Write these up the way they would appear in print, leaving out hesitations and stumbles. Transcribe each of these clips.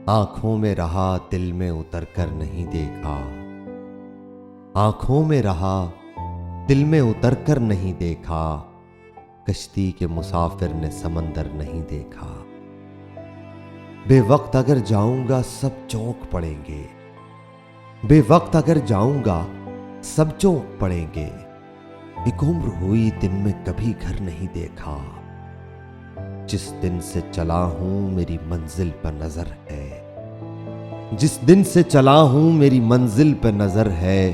आंखों में रहा दिल में उतर कर नहीं देखा। आंखों में रहा दिल में उतर कर नहीं देखा। कश्ती के मुसाफिर ने समंदर नहीं देखा। बेवक्त अगर जाऊंगा सब चौंक पड़ेंगे। बेवक्त अगर जाऊंगा सब चौंक पड़ेंगे। एक उम्र हुई दिन में कभी घर नहीं देखा। जिस दिन से चला हूं मेरी मंजिल पर नजर है। जिस दिन से चला हूं मेरी मंजिल पर नजर है।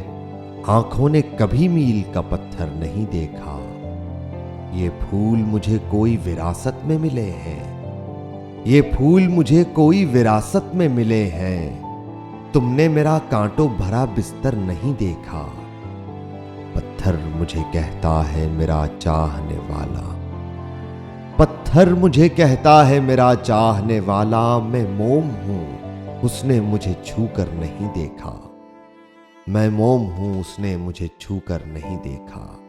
आंखों ने कभी मील का पत्थर नहीं देखा। ये फूल मुझे कोई विरासत में मिले हैं। ये फूल मुझे कोई विरासत में मिले हैं। तुमने मेरा कांटों भरा बिस्तर नहीं देखा। पत्थर मुझे कहता है मेरा चाहने वाला। पत्थर मुझे कहता है मेरा चाहने वाला। मैं मोम हूं उसने मुझे छू कर नहीं देखा। मैं मोम हूं उसने मुझे छू कर नहीं देखा।